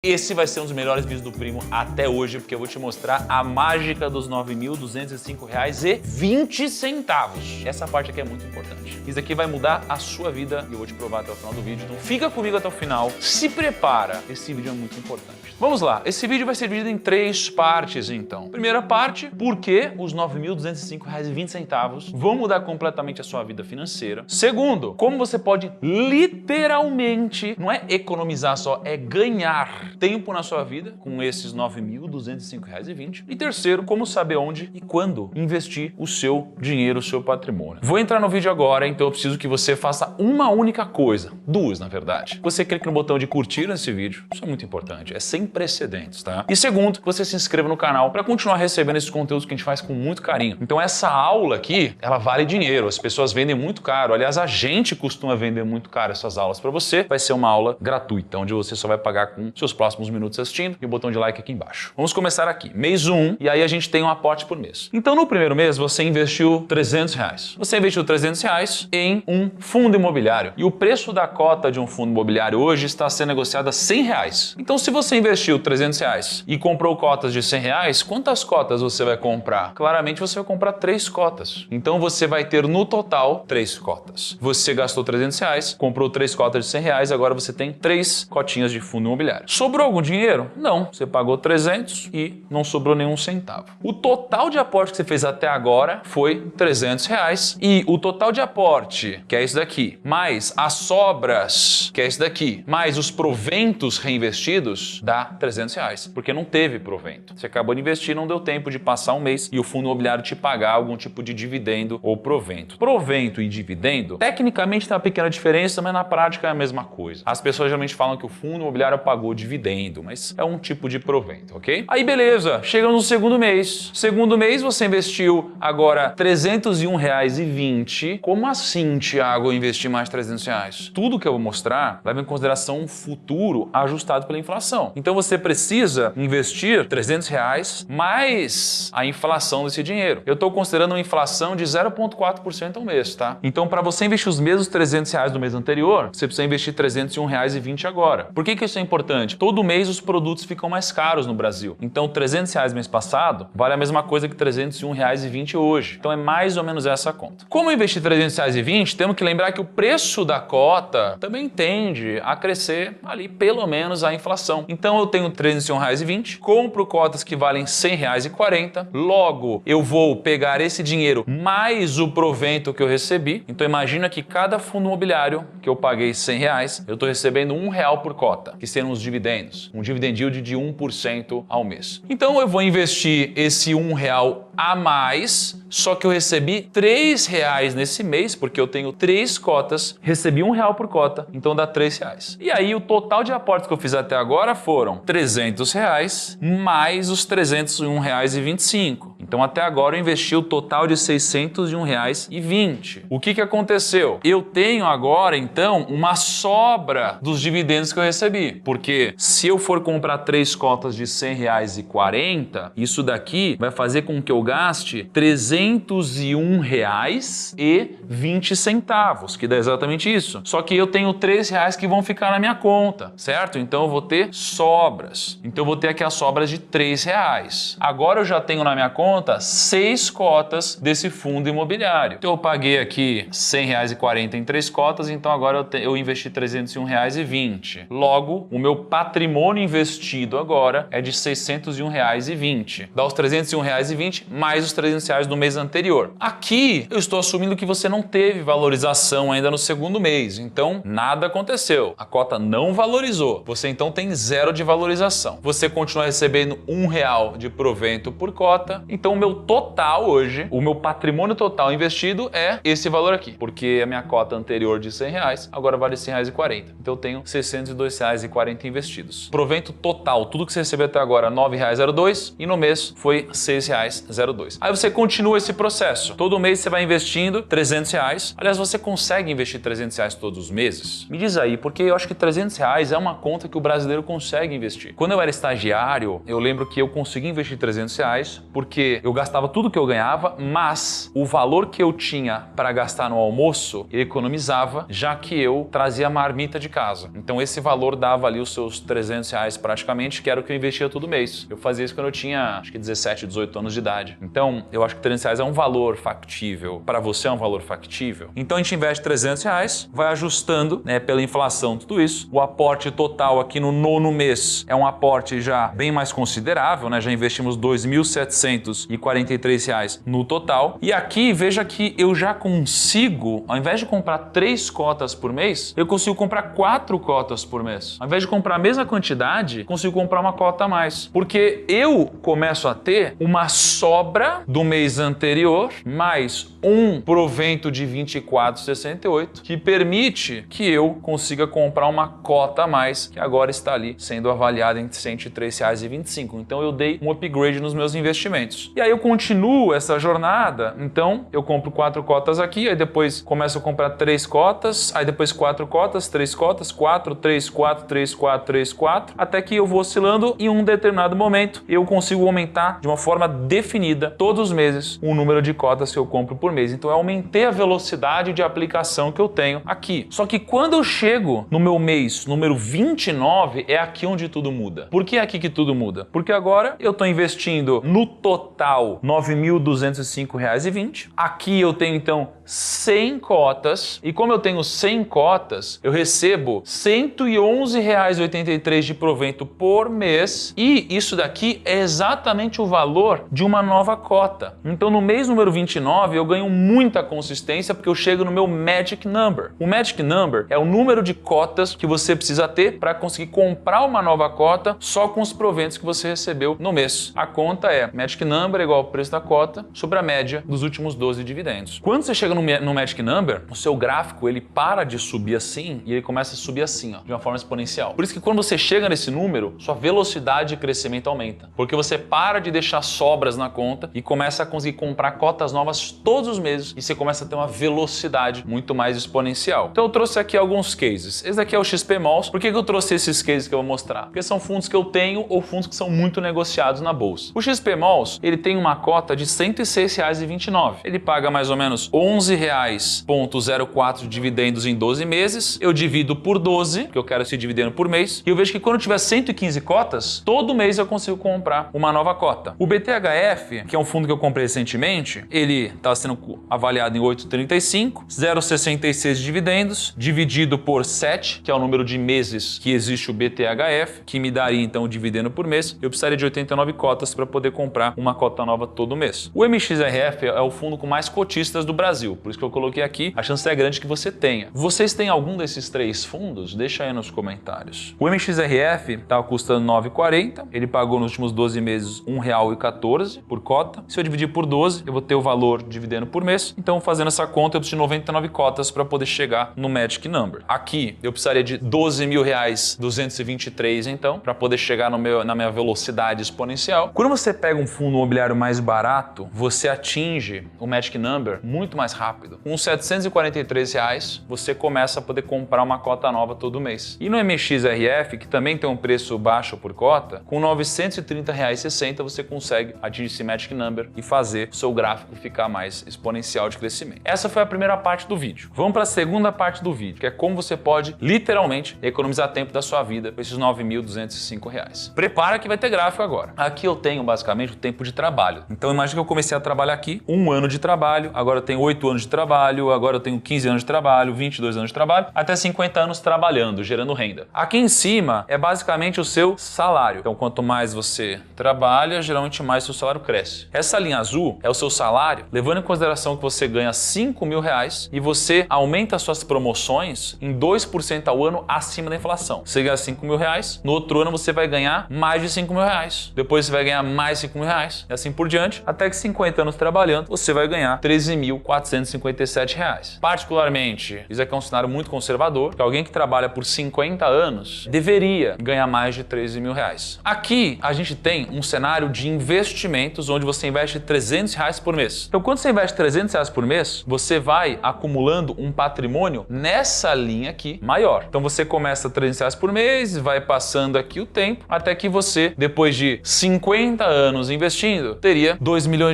Esse vai ser um dos melhores vídeos do Primo até hoje, porque eu vou te mostrar a mágica dos R$ 9.205,20. Essa parte aqui é muito importante. Isso aqui vai mudar a sua vida e eu vou te provar até o final do vídeo. Então fica comigo até o final, se prepara, esse vídeo é muito importante. Vamos lá, esse vídeo vai ser dividido em 3 partes então. Primeira parte, por que os R$ 9.205,20 vão mudar completamente a sua vida financeira. Segundo, como você pode literalmente, não é economizar só, é ganhar tempo na sua vida com esses R$ 9.205,20. E terceiro, como saber onde e quando investir o seu dinheiro, o seu patrimônio. Vou entrar no vídeo agora, então eu preciso que você faça uma única coisa, 2 na verdade. Você clique no botão de curtir nesse vídeo, isso é muito importante, é sem precedentes, tá? E segundo, você se inscreva no canal para continuar recebendo esses conteúdos que a gente faz com muito carinho. Então essa aula aqui, ela vale dinheiro, as pessoas vendem muito caro, aliás a gente costuma vender muito caro essas aulas para você, vai ser uma aula gratuita, onde você só vai pagar com seus próximos minutos assistindo e o botão de like aqui embaixo. Vamos começar aqui, mês 1, e aí a gente tem um aporte por mês. Então no primeiro mês você investiu R$300. Você investiu R$300 em um fundo imobiliário e o preço da cota de um fundo imobiliário hoje está sendo negociado a R$100. Então se você investiu R$300 e comprou cotas de R$100, quantas cotas você vai comprar? Claramente você vai comprar 3 cotas. Então você vai ter no total 3 cotas. Você gastou R$300, comprou 3 cotas de R$100, agora você tem 3 cotinhas de fundo imobiliário. Sobrou algum dinheiro? Não. Você pagou 300 e não sobrou nenhum centavo. O total de aporte que você fez até agora foi R$300 e o total de aporte, que é isso daqui, mais as sobras, que é isso daqui, mais os proventos reinvestidos, dá R$300, porque não teve provento. Você acabou de investir, não deu tempo de passar um mês e o fundo imobiliário te pagar algum tipo de dividendo ou provento. Provento e dividendo, tecnicamente tem uma pequena diferença, mas na prática é a mesma coisa. As pessoas geralmente falam que o fundo imobiliário pagou dividendo, mas é um tipo de provento, ok? Aí beleza, chegamos no segundo mês. Segundo mês você investiu agora R$301,20. Como assim, Thiago, eu investi mais R$300? Tudo que eu vou mostrar leva em consideração um futuro ajustado pela inflação. Então você precisa investir R$300 mais a inflação desse dinheiro. Eu estou considerando uma inflação de 0,4% ao mês, tá? Então para você investir os mesmos R$300 do mês anterior, você precisa investir R$301,20 agora. Por que isso é importante? Todo mês os produtos ficam mais caros no Brasil. Então R$300 mês passado vale a mesma coisa que R$301,20 hoje. Então é mais ou menos essa a conta. Como eu investi R$300,20, temos que lembrar que o preço da cota também tende a crescer ali pelo menos a inflação. Então eu tenho R$301,20, compro cotas que valem R$100,40, logo eu vou pegar esse dinheiro mais o provento que eu recebi. Então imagina que cada fundo imobiliário que eu paguei R$100, eu estou recebendo R$1 por cota, que serão os dividendos, um dividend yield de 1% ao mês. Então eu vou investir esse R$1 a mais, só que eu recebi R$3 nesse mês, porque eu tenho 3 cotas, recebi R$1 por cota, então dá R$3. E aí o total de aportes que eu fiz até agora foram R$300 mais os R$301,25. Então até agora eu investi o total de R$601,20. O que aconteceu? Eu tenho agora então uma sobra dos dividendos que eu recebi, porque se eu for comprar 3 cotas de R$100,40, isso daqui vai fazer com que eu gaste R$301,20, que dá exatamente isso. Só que eu tenho R$3 que vão ficar na minha conta, certo? Então eu vou ter sobras. Então eu vou ter aqui as sobras de R$3. Agora eu já tenho na minha conta 6 cotas desse fundo imobiliário. Então eu paguei aqui R$100,40 em 3 cotas, então agora eu investi R$301,20. Logo, o meu patrimônio investido agora é de R$601,20. Dá os R$301,20 mais os R$300 do mês anterior. Aqui eu estou assumindo que você não teve valorização ainda no segundo mês, então nada aconteceu. A cota não valorizou. Você então tem 0 de valorização. Você continua recebendo R$1 de provento por cota. Então o meu total hoje, o meu patrimônio total investido é esse valor aqui, porque a minha cota anterior de R$100 agora vale R$100,40. Então eu tenho R$602,40 investidos. Provento total, tudo que você recebeu até agora, R$9,02 e no mês foi R$6,02. Aí você continua esse processo. Todo mês você vai investindo R$300. Aliás, você consegue investir R$300 todos os meses? Me diz aí, porque eu acho que R$300 é uma conta que o brasileiro consegue investir. Quando eu era estagiário, eu lembro que eu consegui investir R$300 porque eu gastava tudo que eu ganhava, mas o valor que eu tinha para gastar no almoço, eu economizava, já que eu trazia marmita de casa. Então esse valor dava ali os seus R$300 praticamente, que era o que eu investia todo mês. Eu fazia isso quando eu tinha, acho que 17, 18 anos de idade. Então, eu acho que R$300 é um valor factível. Para você é um valor factível. Então, a gente investe R$300, vai ajustando, né, pela inflação, tudo isso. O aporte total aqui no nono mês é um aporte já bem mais considerável, né? Já investimos R$2.743 no total. E aqui, veja que eu já consigo, ao invés de comprar 3 cotas por mês, eu consigo comprar 4 cotas por mês. Ao invés de comprar a mesma quantidade, consigo comprar uma cota a mais. Porque eu começo a ter uma sobra do mês anterior, mais um provento de R$24,68, que permite que eu consiga comprar uma cota a mais, que agora está ali sendo avaliada em R$103,25. Então eu dei um upgrade nos meus investimentos. E aí eu continuo essa jornada, então eu compro 4 cotas aqui, aí depois começo a comprar 3 cotas, aí depois 4 cotas, 3 cotas, 4, 3, 4, 3, 4, 3, 4, até que eu vou oscilando e em um determinado momento eu consigo aumentar de uma forma definida todos os meses o número de cotas que eu compro por mês. Então eu aumentei a velocidade de aplicação que eu tenho aqui. Só que quando eu chego no meu mês número 29, é aqui onde tudo muda. Por que é aqui que tudo muda? Porque agora eu estou investindo no total R$9.205,20. Aqui eu tenho então 100 cotas e como eu tenho 100 cotas, eu recebo R$111,83 de provento por mês e isso daqui é exatamente o valor de uma nova cota. Então no mês número 29 eu ganho muita consistência porque eu chego no meu Magic Number. O Magic Number é o número de cotas que você precisa ter para conseguir comprar uma nova cota só com os proventos que você recebeu no mês. A conta é Magic Number igual ao preço da cota sobre a média dos últimos 12 dividendos. Quando você chega no Magic Number, o seu gráfico ele para de subir assim e ele começa a subir assim, ó, de uma forma exponencial. Por isso que quando você chega nesse número, sua velocidade de crescimento aumenta. Porque você para de deixar sobras na conta e começa a conseguir comprar cotas novas todos os meses e você começa a ter uma velocidade muito mais exponencial. Então eu trouxe aqui alguns cases. Esse daqui é o XP Malls. Por que eu trouxe esses cases que eu vou mostrar? Porque são fundos que eu tenho ou fundos que são muito negociados na bolsa. O XP Malls, ele tem uma cota de R$106,29. Ele paga mais ou menos R$11,04 de dividendos em 12 meses. Eu divido por 12, que eu quero esse dividendo por mês, e eu vejo que quando eu tiver 115 cotas, todo mês eu consigo comprar uma nova cota. O BTHF, que é um fundo que eu comprei recentemente, ele está sendo avaliado em 8,35, 0,66 de dividendos, dividido por 7, que é o número de meses que existe o BTHF, que me daria então o dividendo por mês. Eu precisaria de 89 cotas para poder comprar uma cota nova todo mês. O MXRF é o fundo com mais cotistas do Brasil, por isso que eu coloquei aqui, a chance é grande que você tenha. Vocês têm algum desses 3 fundos? Deixa aí nos comentários. O MXRF estava custando R$ 9,40, ele pagou nos últimos 12 meses R$ 1,14 por cota. Se eu dividir por 12, eu vou ter o valor de dividendo por mês. Então, fazendo essa conta, eu preciso de 99 cotas para poder chegar no Magic Number. Aqui, eu precisaria de R$12.223, então, para poder chegar na minha velocidade exponencial. Quando você pega um fundo imobiliário mais barato, você atinge o Magic Number muito mais rápido. Com R$743, você começa a poder comprar uma cota nova todo mês. E no MXRF, que também tem um preço baixo por cota, com R$930,60 você consegue atingir esse Magic Number e fazer o seu gráfico ficar mais exponencial de crescimento. Essa foi a primeira parte do vídeo. Vamos para a segunda parte do vídeo, que é como você pode literalmente economizar tempo da sua vida com esses R$9.205. Prepara que vai ter gráfico agora. Aqui eu tenho basicamente o tempo de trabalho. Então imagina que eu comecei a trabalhar aqui, 1 ano de trabalho, agora eu tenho 8 anos de trabalho, agora eu tenho 15 anos de trabalho, 22 anos de trabalho, até 50 anos trabalhando, gerando renda. Aqui em cima é basicamente o seu salário. Então quanto mais você trabalha, geralmente mais seu salário cresce. Essa linha azul é o seu salário, levando em consideração que você ganha R$5.000 e você aumenta suas promoções em 2% ao ano acima da inflação. Você ganha R$5.000, no outro ano você vai ganhar mais de R$5.000. Depois você vai ganhar mais R$5.000 e assim por diante, até que 50 anos trabalhando, você vai ganhar R$13.457. Particularmente, isso aqui é um cenário muito conservador, que alguém que trabalha por 50 anos deveria ganhar mais de R$13.000. Aqui a gente tem um cenário de investimentos onde você investe R$300 por mês. Então quando você investe R$300 por mês, você vai acumulando um patrimônio nessa linha aqui maior. Então você começa R$300 por mês, vai passando aqui o tempo, até que você, depois de 50 anos investindo, teria R$2 milhões.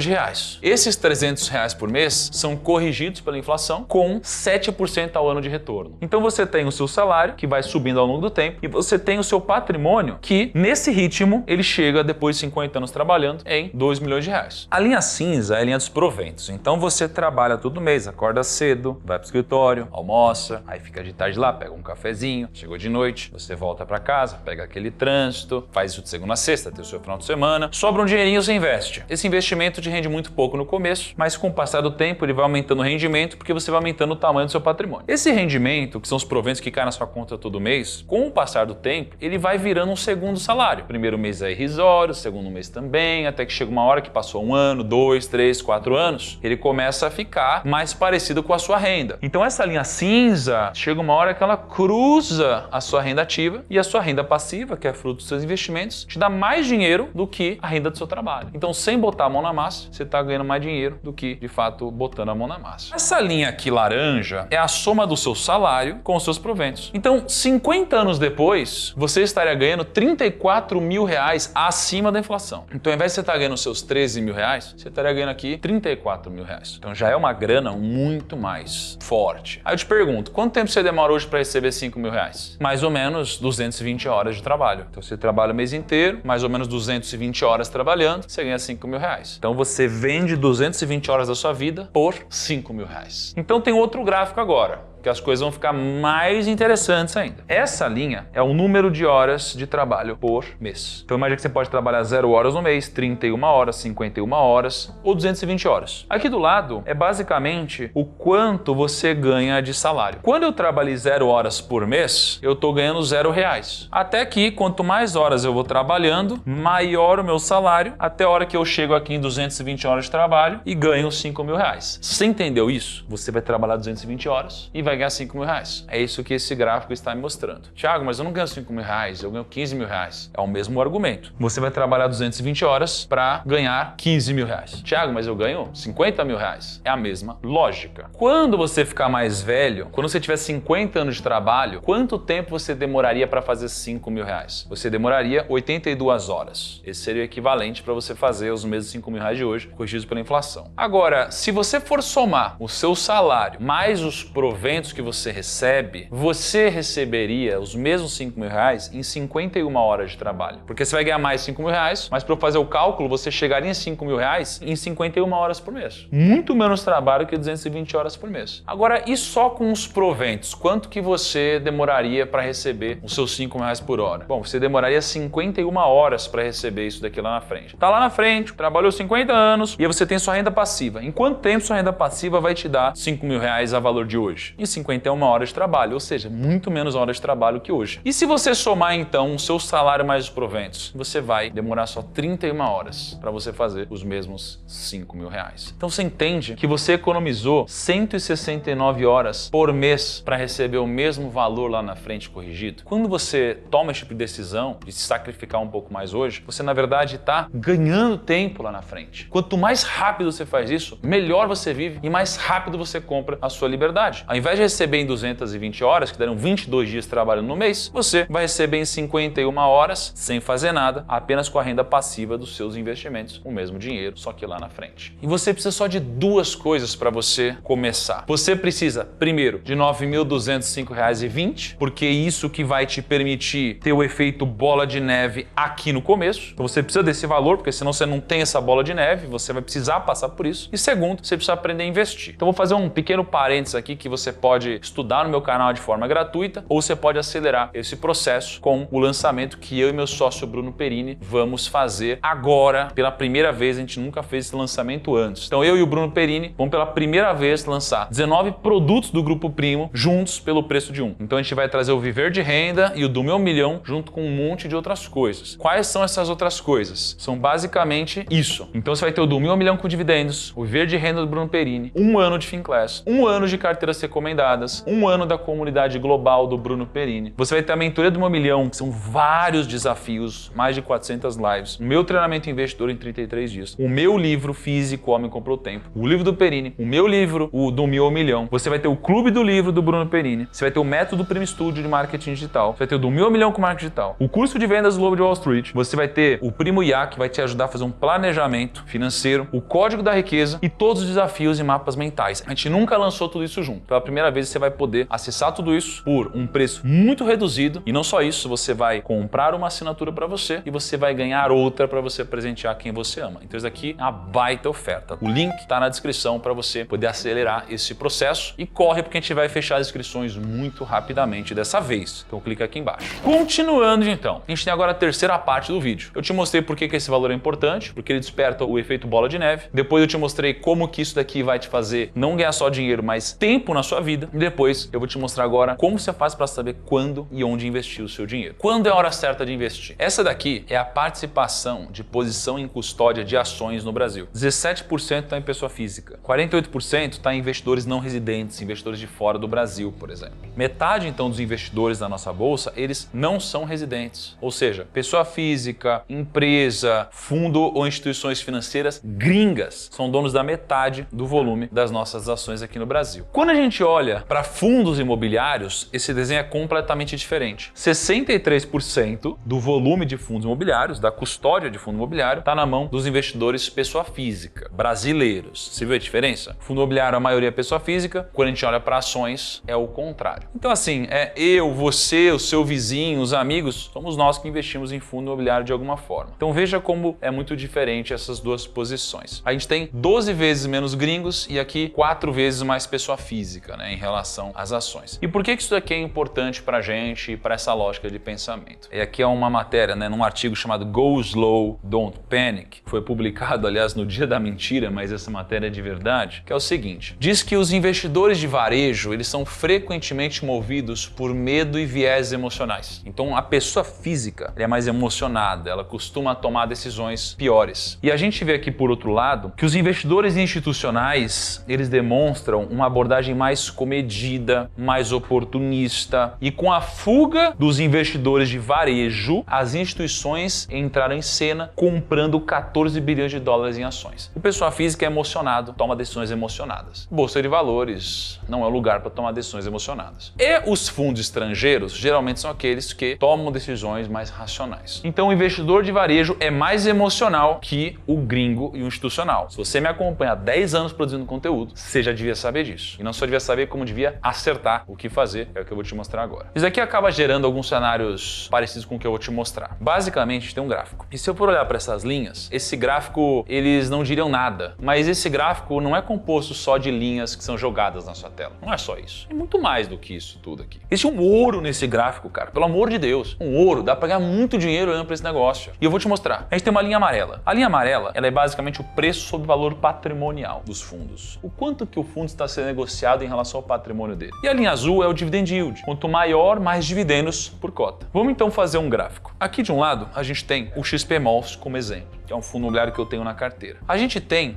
Esses R$300 por mês são corrigidos pela inflação com 7% ao ano de retorno. Então você tem o seu salário, que vai subindo ao longo do tempo, e você tem o seu patrimônio que, nesse ritmo, ele chega, depois de 50 anos trabalhando, em 2 milhões de reais. A linha cinza é a linha dos proventos. Então você trabalha todo mês, acorda cedo, vai pro escritório, almoça, aí fica de tarde lá, pega um cafezinho, chegou de noite, você volta para casa, pega aquele trânsito, faz isso de segunda a sexta, tem o seu final de semana, sobra um dinheirinho, você investe. Esse investimento te rende muito pouco no começo, mas com o passar do tempo ele vai aumentando o rendimento porque você vai aumentando o tamanho do seu patrimônio. Esse rendimento, que são os proventos que caem na sua conta todo mês, com o passar do tempo, ele vai virando um segundo salário. O primeiro mês é irrisório, o segundo mês também, até que chega uma hora que passou 1 ano, 2, 3, 4 anos, ele começa a ficar mais parecido com a sua renda. Então essa linha cinza, chega uma hora que ela cruza a sua renda ativa e a sua renda passiva, que é fruto dos seus investimentos, te dá mais dinheiro do que a renda do seu trabalho. Então, sem botar a mão na massa, você está ganhando mais dinheiro do que, de fato, botando a mão na massa. Essa linha aqui laranja é a soma do seu salário com os seus proventos. Então, 50 anos depois, você estaria ganhando 34 mil reais acima da inflação. Então, ao invés de você estar ganhando os seus 13 mil reais, você estaria ganhando aqui 34 mil reais. Então, já é uma grana muito mais forte. Aí eu te pergunto, quanto tempo você demora hoje para receber 5 mil reais? Mais ou menos 220 horas de trabalho. Então, você trabalha o mês inteiro, mais ou menos 220 horas trabalhando, você ganha 5 mil reais. Então, você vende 220 horas da sua vida por 5 mil reais. Então, tem outro gráfico agora, que as coisas vão ficar mais interessantes ainda. Essa linha é o número de horas de trabalho por mês. Então imagina que você pode trabalhar 0 horas no mês, 31 horas, 51 horas ou 220 horas. Aqui do lado é basicamente o quanto você ganha de salário. Quando eu trabalhei 0 horas por mês, eu estou ganhando 0 reais. Até que quanto mais horas eu vou trabalhando, maior o meu salário, até a hora que eu chego aqui em 220 horas de trabalho e ganho 5 mil reais. Você entendeu isso? Você vai trabalhar 220 horas e vai ganhar 5 mil reais. É isso que esse gráfico está me mostrando. Tiago, mas eu não ganho 5 mil reais, eu ganho 15 mil reais. É o mesmo argumento. Você vai trabalhar 220 horas para ganhar 15 mil reais. Tiago, mas eu ganho 50 mil reais. É a mesma lógica. Quando você ficar mais velho, quando você tiver 50 anos de trabalho, quanto tempo você demoraria para fazer 5 mil reais? Você demoraria 82 horas. Esse seria o equivalente para você fazer os mesmos 5 mil reais de hoje, corrigidos pela inflação. Agora, se você for somar o seu salário mais os proventos que você recebe, você receberia os mesmos 5 mil reais em 51 horas de trabalho. Porque você vai ganhar mais 5 mil reais, mas para fazer o cálculo, você chegaria em 5 mil reais em 51 horas por mês. Muito menos trabalho que 220 horas por mês. Agora, e só com os proventos? Quanto que você demoraria para receber os seus 5 mil reais por hora? Bom, você demoraria 51 horas para receber isso daqui lá na frente. Tá lá na frente, trabalhou 50 anos e aí você tem sua renda passiva. Em quanto tempo sua renda passiva vai te dar 5 mil reais a valor de hoje? Em 51 horas de trabalho, ou seja, muito menos horas de trabalho que hoje. E se você somar então o seu salário mais os proventos, você vai demorar só 31 horas para você fazer os mesmos 5 mil reais. Então você entende que você economizou 169 horas por mês para receber o mesmo valor lá na frente corrigido? Quando você toma esse tipo de decisão de se sacrificar um pouco mais hoje, você na verdade está ganhando tempo lá na frente. Quanto mais rápido você faz isso, melhor você vive e mais rápido você compra a sua liberdade. Ao invés de receber em 220 horas, que deram 22 dias trabalhando no mês, você vai receber em 51 horas, sem fazer nada, apenas com a renda passiva dos seus investimentos, o mesmo dinheiro, só que lá na frente. E você precisa só de 2 coisas para você começar. Você precisa, primeiro, de R$ 9.205,20, porque é isso que vai te permitir ter o efeito bola de neve aqui no começo. Então você precisa desse valor, porque senão você não tem essa bola de neve, você vai precisar passar por isso. E segundo, você precisa aprender a investir. Então vou fazer um pequeno parênteses aqui que você pode estudar no meu canal de forma gratuita, ou você pode acelerar esse processo com o lançamento que eu e meu sócio Bruno Perini vamos fazer agora pela primeira vez. A gente nunca fez esse lançamento antes. Então eu e o Bruno Perini vamos pela primeira vez lançar 19 produtos do Grupo Primo juntos pelo preço de um. Então a gente vai trazer o Viver de Renda e o do Meu Milhão junto com um monte de outras coisas. Quais são essas outras coisas? São basicamente isso. Então você vai ter o do Meu Milhão com dividendos, o Viver de Renda do Bruno Perini, 1 ano de Finclass, 1 ano de carteiras recomendadas, 1 ano da comunidade global do Bruno Perini. Você vai ter a mentoria do Meu Milhão, que são vários desafios, mais de 400 lives, o meu treinamento investidor em 33 dias, o meu livro físico Homem Comprou Tempo, o livro do Perini, o meu livro, o do Meu Milhão. Você vai ter o clube do livro do Bruno Perini, você vai ter o método Primo Studio de marketing digital, você vai ter o do Meu Milhão com marketing digital, o curso de vendas do Lobo de Wall Street, você vai ter o Primo IA, que vai te ajudar a fazer um planejamento financeiro, o código da riqueza e todos os desafios e mapas mentais. A gente nunca lançou tudo isso junto. Pela primeira primeira vez você vai poder acessar tudo isso por um preço muito reduzido. E não só isso, você vai comprar uma assinatura para você e você vai ganhar outra para você presentear quem você ama. Então isso aqui é uma baita oferta. O link está na descrição para você poder acelerar esse processo e corre porque a gente vai fechar as inscrições muito rapidamente dessa vez. Então clica aqui embaixo. Continuando então, a gente tem agora a terceira parte do vídeo. Eu te mostrei por que esse valor é importante, porque ele desperta o efeito bola de neve. Depois eu te mostrei como que isso daqui vai te fazer não ganhar só dinheiro, mas tempo na sua vida. E depois eu vou te mostrar agora como você faz para saber quando e onde investir o seu dinheiro. Quando é a hora certa de investir? Essa daqui é a participação de posição em custódia de ações no Brasil. 17% está em pessoa física, 48% está em investidores não residentes, investidores de fora do Brasil, por exemplo. Metade então dos investidores da nossa bolsa, eles não são residentes, ou seja, pessoa física, empresa, fundo ou instituições financeiras gringas são donos da metade do volume das nossas ações aqui no Brasil. Quando a gente olha para fundos imobiliários, esse desenho é completamente diferente. 63% do volume de fundos imobiliários, da custódia de fundo imobiliário, está na mão dos investidores pessoa física, brasileiros. Você viu a diferença? Fundo imobiliário, a maioria é pessoa física, quando a gente olha para ações, é o contrário. Então assim, eu, você, o seu vizinho, os amigos, somos nós que investimos em fundo imobiliário de alguma forma. Então veja como é muito diferente essas duas posições. A gente tem 12 vezes menos gringos e aqui 4 vezes mais pessoa física, né, em relação às ações. E por que isso daqui é importante para a gente e para essa lógica de pensamento? E aqui é uma matéria, né, num artigo chamado Go Slow, Don't Panic, foi publicado, aliás, no dia da mentira, mas essa matéria é de verdade, que é o seguinte: diz que os investidores de varejo, eles são frequentemente movidos por medo e viés emocionais. Então a pessoa física é mais emocionada, ela costuma tomar decisões piores. E a gente vê aqui, por outro lado, que os investidores institucionais, eles demonstram uma abordagem mais comedida, mais oportunista, e com a fuga dos investidores de varejo, as instituições entraram em cena comprando 14 bilhões de dólares em ações. O pessoal física é emocionado, toma decisões emocionadas. Bolsa de valores não é o lugar para tomar decisões emocionadas. E os fundos estrangeiros geralmente são aqueles que tomam decisões mais racionais. Então o investidor de varejo é mais emocional que o gringo e o institucional. Se você me acompanha há 10 anos produzindo conteúdo, você já devia saber disso. E não só devia saber, como devia acertar o que fazer, é o que eu vou te mostrar agora. Isso aqui acaba gerando alguns cenários parecidos com o que eu vou te mostrar. Basicamente, a gente tem um gráfico. E se eu for olhar para essas linhas, esse gráfico, eles não diriam nada. Mas esse gráfico não é composto só de linhas que são jogadas na sua tela. Não é só isso. É muito mais do que isso tudo aqui. Existe um ouro nesse gráfico, cara. Pelo amor de Deus. Um ouro. Dá para ganhar muito dinheiro olhando para esse negócio. E eu vou te mostrar. A gente tem uma linha amarela. A linha amarela, ela é basicamente o preço sobre o valor patrimonial dos fundos. O quanto que o fundo está sendo negociado em relação ao patrimônio dele. E a linha azul é o dividend yield. Quanto maior, mais dividendos por cota. Vamos então fazer um gráfico. Aqui de um lado, a gente tem o XP Malls como exemplo, que é um fundo imobiliário que eu tenho na carteira. A gente tem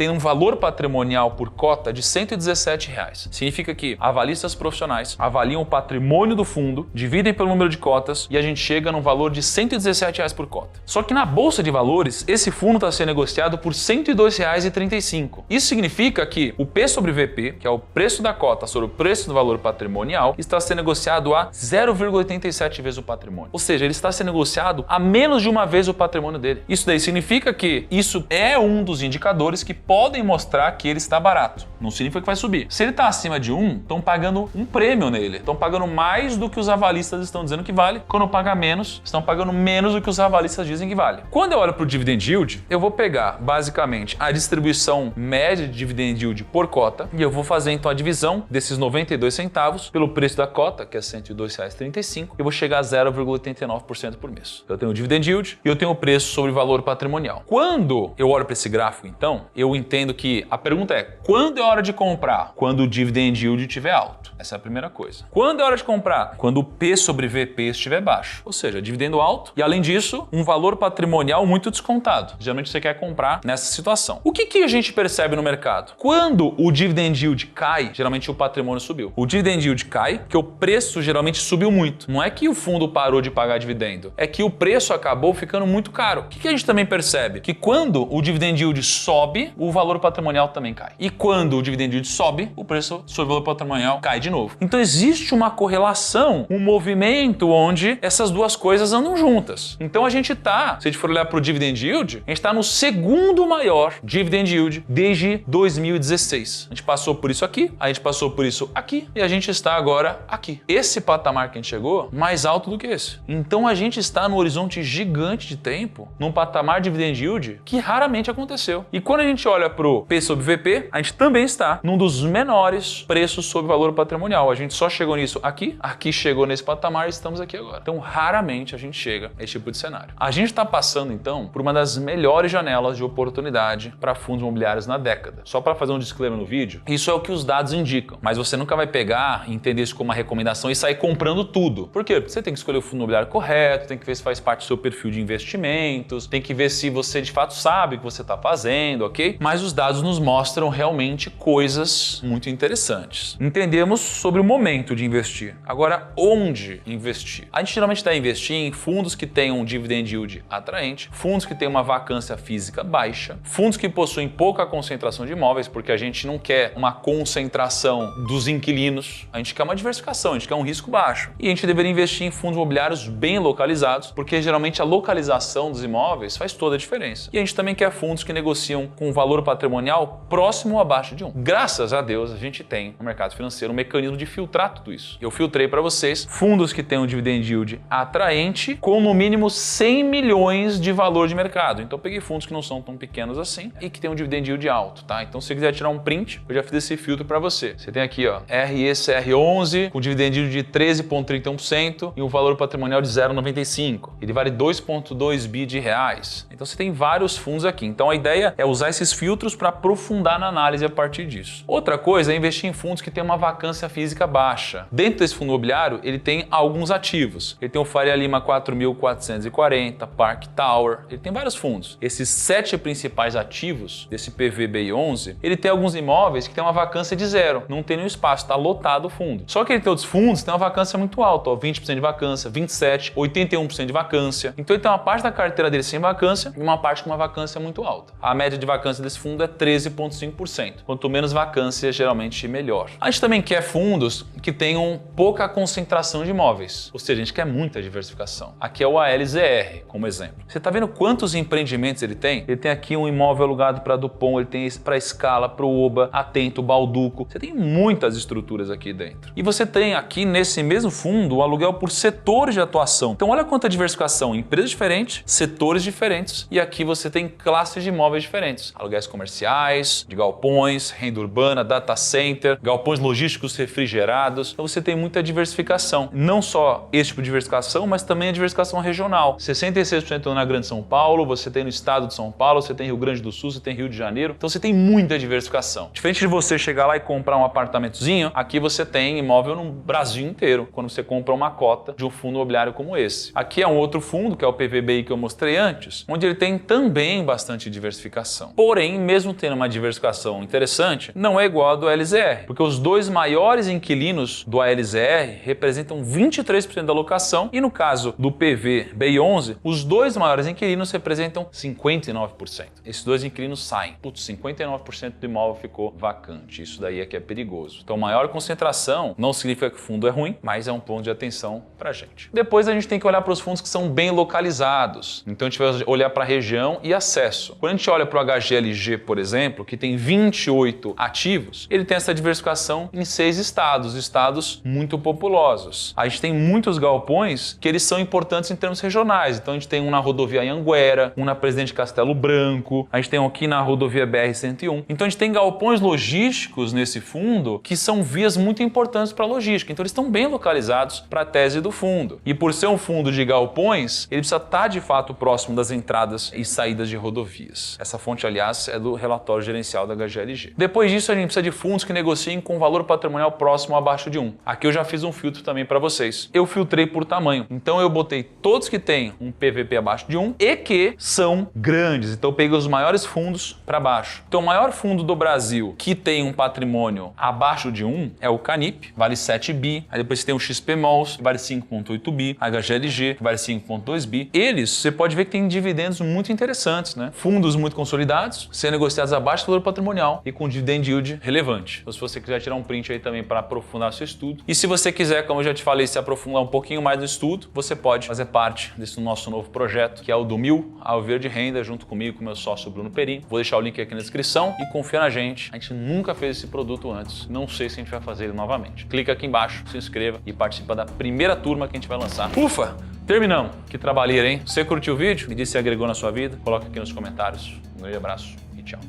um valor patrimonial por cota de R$117. Significa que avalistas profissionais avaliam o patrimônio do fundo, dividem pelo número de cotas e a gente chega num valor de R$117 por cota. Só que na Bolsa de Valores, esse fundo está sendo negociado por R$102,35. Isso significa que o P sobre VP, que é o preço da cota sobre o preço do valor patrimonial, está sendo negociado a 0,87 vezes o patrimônio. Ou seja, ele está sendo negociado a menos de uma vez o patrimônio dele. Isso daí significa que isso é um dos indicadores que podem mostrar que ele está barato. Não significa que vai subir. Se ele está acima de 1, estão pagando um prêmio nele. Estão pagando mais do que os avalistas estão dizendo que vale. Quando paga menos, estão pagando menos do que os avalistas dizem que vale. Quando eu olho para o dividend yield, eu vou pegar basicamente a distribuição média de dividend yield por cota e eu vou fazer então a divisão desses 92 centavos pelo preço da cota, que é R$102,35, e eu vou chegar a 0,89% por mês. Eu tenho o dividend yield e eu tenho o preço sobre o valor patrimonial. Quando eu olho para esse gráfico, então, eu entendo que a pergunta é: quando é hora de comprar? Quando o dividend yield estiver alto. Essa é a primeira coisa. Quando é hora de comprar? Quando o P sobre VP estiver baixo. Ou seja, dividendo alto e, além disso, um valor patrimonial muito descontado. Geralmente você quer comprar nessa situação. O que a gente percebe no mercado? Quando o dividend yield cai, geralmente o patrimônio subiu. O dividend yield cai porque o preço geralmente subiu muito. Não é que o fundo parou de pagar dividendo, é que o preço acabou ficando muito caro. O que a gente também também percebe que quando o dividend yield sobe, o valor patrimonial também cai. E quando o dividend yield sobe, o preço sobre o valor patrimonial cai de novo. Então existe uma correlação, um movimento onde essas duas coisas andam juntas. Então a gente tá, se a gente for olhar para o dividend yield, a gente está no segundo maior dividend yield desde 2016. A gente passou por isso aqui, a gente passou por isso aqui e a gente está agora aqui. Esse patamar que a gente chegou, mais alto do que esse. Então a gente está no horizonte gigante de tempo, num patamar de dividend yield que raramente aconteceu. E quando a gente olha para o P sobre VP, a gente também está num dos menores preços sobre valor patrimonial. A gente só chegou nisso aqui, aqui chegou nesse patamar e estamos aqui agora. Então raramente a gente chega a esse tipo de cenário. A gente está passando então por uma das melhores janelas de oportunidade para fundos imobiliários na década. Só para fazer um disclaimer no vídeo, isso é o que os dados indicam, mas você nunca vai pegar e entender isso como uma recomendação e sair comprando tudo. Por quê? Porque você tem que escolher o fundo imobiliário correto, tem que ver se faz parte do seu perfil de investimentos, tem que ver se você de fato sabe o que você está fazendo, ok? Mas os dados nos mostram realmente coisas muito interessantes. Entendemos sobre o momento de investir. Agora, onde investir? A gente geralmente está investindo em fundos que tenham um dividend yield atraente, fundos que têm uma vacância física baixa, fundos que possuem pouca concentração de imóveis, porque a gente não quer uma concentração dos inquilinos, a gente quer uma diversificação, a gente quer um risco baixo. E a gente deveria investir em fundos imobiliários bem localizados, porque geralmente a localização dos imóveis faz toda a diferença. E a gente também quer fundos que negociam com valor patrimonial próximo ou abaixo de 1. Graças a Deus, a gente tem no mercado financeiro um mecanismo de filtrar tudo isso. Eu filtrei para vocês fundos que têm um dividend yield atraente com no mínimo 100 milhões de valor de mercado. Então eu peguei fundos que não são tão pequenos assim e que têm um dividend yield alto, tá? Então se você quiser tirar um print, eu já fiz esse filtro para você. Você tem aqui, ó, RECR11 com dividend yield de 13,31% e um valor patrimonial de 0,95. Ele vale 2,2 bi de reais. Então você tem vários fundos aqui. Então a ideia é usar esses filtros para aprofundar na análise a partir disso. Outra coisa é investir em fundos que têm uma vacância física baixa. Dentro desse fundo imobiliário, ele tem alguns ativos. Ele tem o Faria Lima 4.440, Park Tower, ele tem vários fundos. Esses 7 principais ativos desse PVBI11, ele tem alguns imóveis que tem uma vacância de 0, não tem nenhum espaço, está lotado o fundo. Só que ele tem outros fundos que tem uma vacância muito alta, ó, 20% de vacância, 27%, 81% de vacância. Então ele tem uma parte da carteira dele sem vacância e uma parte com uma vacância muito alta. A média de vacância desse fundo é 13,5%. Quanto menos vacância, geralmente melhor. A gente também quer fundos que tenham pouca concentração de imóveis, ou seja, a gente quer muita diversificação. Aqui é o ALZR, como exemplo. Você está vendo quantos empreendimentos ele tem? Ele tem aqui um imóvel alugado para Dupont, ele tem para Scala, para o Oba, Atento, Balduco. Você tem muitas estruturas aqui dentro. E você tem aqui nesse mesmo fundo o aluguel por setores de atuação. Então olha quanta diversificação, empresas diferentes, setores diferentes e aqui você tem classes de imóveis diferentes. Aluguéis comerciais, de galpões, renda urbana, data center, galpões logísticos refrigerados. Então você tem muita diversificação. Não só esse tipo de diversificação, mas também a diversificação regional. 66% na Grande São Paulo, você tem no estado de São Paulo, você tem Rio Grande do Sul, você tem Rio de Janeiro. Então você tem muita diversificação. Diferente de você chegar lá e comprar um apartamentozinho, aqui você tem imóvel no Brasil inteiro, quando você compra uma cota de um fundo imobiliário como esse. Aqui é um outro fundo, que é o PVBI que eu mostrei antes, onde ele tem também bastante diversificação. Porém, mesmo tendo uma diversificação interessante, não é igual a do LZR, porque os dois maiores inquilinos do ALZR representam 23% da alocação e no caso do PVBI11, os dois maiores inquilinos representam 59%. Esses dois inquilinos saem. Putz, 59% do imóvel ficou vacante. Isso daí é que é perigoso. Então, maior concentração não significa que o fundo é ruim, mas é um ponto de atenção pra gente. Depois a gente tem que olhar para os fundos que são bem localizados. Então a gente vai olhar para a região e acesso. Quando a gente olha para o HGLG, por exemplo, que tem 28 ativos, ele tem essa diversificação em 6 estados muito populosos. A gente tem muitos galpões que eles são importantes em termos regionais. Então a gente tem um na rodovia Anhanguera, um na Presidente Castelo Branco, a gente tem um aqui na rodovia BR-101. Então a gente tem galpões logísticos nesse fundo que são vias muito importantes para a logística. Então eles estão bem localizados para a tese do fundo. E por ser um fundo de galpões, ele precisa estar de fato próximo das entradas e saídas de rodovias. Essa fonte, aliás, é do relatório gerencial da HGLG. Depois disso, a gente precisa de fundos que negociem com valor patrimonial próximo ou abaixo de 1. Aqui eu já fiz um filtro também para vocês. Eu filtrei por tamanho. Então eu botei todos que têm um PVP abaixo de 1 e que são grandes. Então eu peguei os maiores fundos para baixo. Então o maior fundo do Brasil que tem um patrimônio abaixo de 1 é o Canip, vale 7 bi. Aí depois você tem o XP Malls, que vale 5,8 bi. A HGLG, que vale 5,2 bi. Eles, você pode ver que tem dividendos muito interessantes, né? Fundos muito consolidados, sendo negociados abaixo do valor patrimonial e com dividend yield relevante. Então, se você quiser tirar um print aí também para aprofundar seu estudo. E se você quiser, como eu já te falei, se aprofundar um pouquinho mais no estudo, você pode fazer parte desse nosso novo projeto, que é o do 1000 ao Viver de Renda, junto comigo, com meu sócio Bruno Perim. Vou deixar o link aqui na descrição e confia na gente. A gente nunca fez esse produto antes, não sei se a gente vai fazer ele novamente. Clica aqui embaixo, se inscreva e participa da primeira turma que a gente vai lançar. Ufa! Terminamos. Que trabalheira, hein? Você curtiu o vídeo? Me diz se agregou na sua vida. Coloca aqui nos comentários. Um grande abraço e tchau.